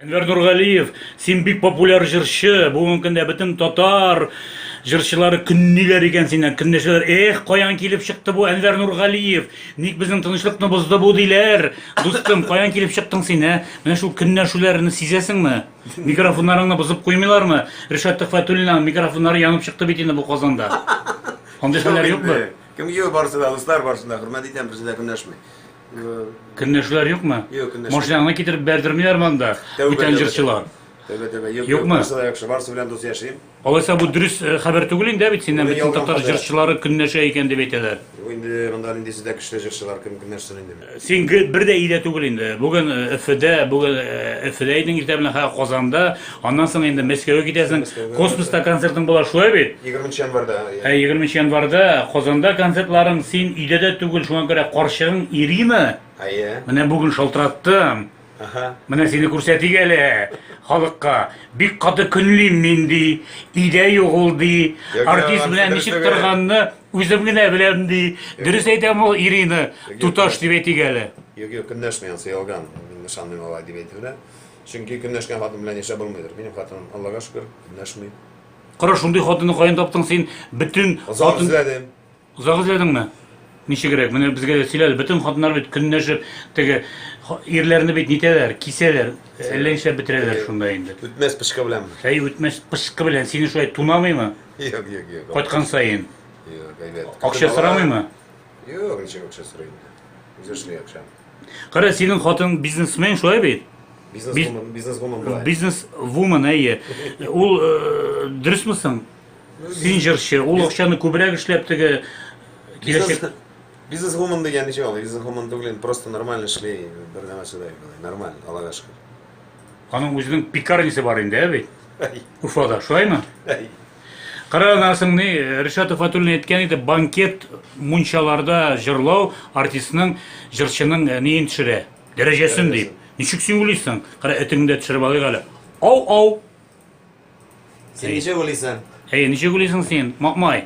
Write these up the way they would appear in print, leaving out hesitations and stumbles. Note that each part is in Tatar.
Enver Nurgaliyev, sen bek popüler jırçı, bugün künde bütün Tatar jırçıları künniler eken senden, künneşiler, koyan kelip çıktı bu Enver Nurgaliyev, nik bizim tınışlıkны bozdu bu diler, dostum, koyan kelip çıktın sen, Mene şu künneşülerini sizesin mi? Mikrofonlarını bozup koymuyorlar mı? Reşat Tıkfatullah'ın mikrofonları yanıp çıktı bitinde bu kazanda. Onday şeyler yok mu? Kim yiyor barısında, ılıslar barısında, hürmet eten birisinde künneşme. Künneşüler yok mu? Yok, künneşme. Maşinana getirip berdirmiyorlar mı anda? Bütün jırçılar. Yok mu? Barısı da yoksa, barısı bilen dostu yaşayayım. Olaysa bu dürüst haber tugulin de bit senden bütün Yoldan Tatar haber. jırçıları künneşe eken deb aytadilar. Indi ondan indi sizde kışta jırçılar kim künneşsin indi. Sen bir de iyide tugulin. Bugün Ife'deydin irte bilen Qozonda, ondan soň endi Moskvaga gidesin. Kosmosda konsertin bolar şoy bit. 20 yanvarda. 20 yanvarda Qozonda konsertlaring sen iyide tugul, şoňa görä qarşygyň irimi? Ayya. Mene bugün şolturattım. Aha. Mene seni ko'rsatig ele halkka. Bik qatı künliyim mendi, ide yo'g'ildi. Artist bilan nishib turganni o'zim gina bilemdi. Dürüst aytam o irini tutash deb aytig ele. Yok künneşmeyen sayılgan. Nişanlım olay diye aytıldı. Çünkü künneşken hatun bilen yaşa bulmaydır. Benim hatunum Allah'a şükür künneşmeyin. Qara shunday xotinni qayon topding sen? Bütün Uzak izledim. Uzoq izledingmi? Nishi kerak? Mene bizga silal bütün xotinlar bit künneshib, tege erlerini bit niteler, kiseler, ellenşe bitireler şunda endi. Ütmez pışka bilen mi? Hey o'tmas pishqi bilan seni shu tunamaymi? Yok. Qaytgan sayin. Yok evet. Aqsha so'ramaymi? Yok niçin akşa sorayım. Güzel şey akşam. Qara sening xotin biznesmen shu bit. Biznes woman bu. Business woman ey. Ul dürüstmisin? Sen jırçı, ul aqshani ko'proq ishlabdi. Kelajak Бизнес woman degan nechta bo'ldi? Бизнес woman tug'ilin просто нормально ishlaydi. Bir nimasi da normal, Allohga shukr. Onun o'zining pikarnisi bor endi, bit. Ufada, shuymi? Qara narsingni Reşat Tıkfatullah'ın aytgan edi, banket munchalarda jırlaw artistning, jırchining neyin tushira, darajasin deb. Nechuk sen o'ylaysan? Qara etingni tushirib olaylik hali. Ov. Sen necha bo'laysan? Hey, nechuk o'ylaysan sen? Maqmay.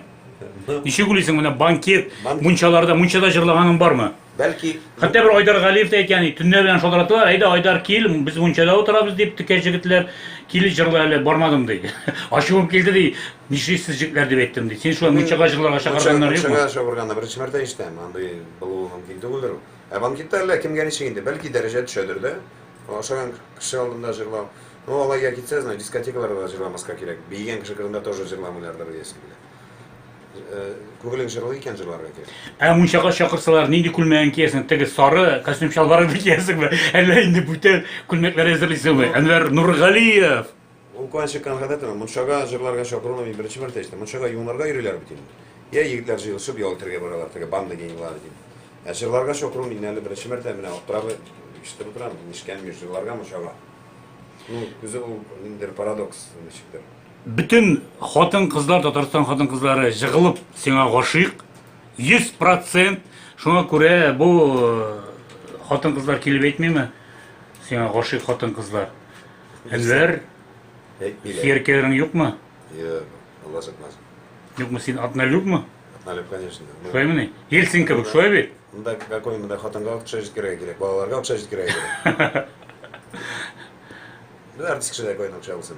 Nechuk o'ylaysan buna banket munchada jırlaganing bormi? Belki Hatta bir Aydar G'aliyev aytgan, tunlar bilan shodratilar, "Ayda Aydar kel, biz munchada o'tiramiz" deb tikaj yigitlar kelib jırlaylar, bormadim deydi. Ashuvim keldi deydi. Nishsiz jigitlar deb aytdim deydi. Sen shu munchaga jırlarga chaqirganlar yo'qmi? Munchaga chaqirganda birinchi marta eshitaman. Bunday bo'luvi mumkin tug'ildir. Banketlar kimga necha endi? Balki daraja tushadir-da. O'shagan kishi oldinda jırlab. No, Allohga ketsa, diskotekalarda jırlamasga kerak. Beygan kishi qilganda тоже jırlamalardir deysiz. Ko'ngling jırlı ekan jırlarga kerak. Munchaga chaqirsalar, nega kulmagan kiyasan? Tegi sori kostyum shalvarni kiyasizmi? Alla endi buta kulmaklar hazırlaysanmi? Enver Nurgaliyev. U qancha kanqadatimi? Munchaga jırlarga chaqirulmay birinchi marta eshitdim. Munchaga yumlarga yurilar bitin. Ya yigitlar jilishib yo'ltirga boralar, tega banda genglar deydi. Jırlarga chaqirulmay nali birinchi marta mena oqtirib ishtirib o'tiraman. Nishkanmi jırlarga munchaga. Güzel indir paradoks nechikdir. Bütün xotin qizlar, Tatariston xotin qizlari yig'ilib senga g'oshiq 100%. Shunga ko'ra bu xotin qizlar kelib aytmaymi? Senga g'oshiq xotin qizlar. Enver, erkaklarning yo'qmi? Yo'q, Alloh saqlasin. Yo'qmi, sen atnal yo'qmi? Atnal, конечно. Shoymi? Helsinki bu shoybi. Unda какой munda xotinga o'xshash kerak, bolalarga o'xshash kerak. Artist kishilar qo'yib o'xshab olsin.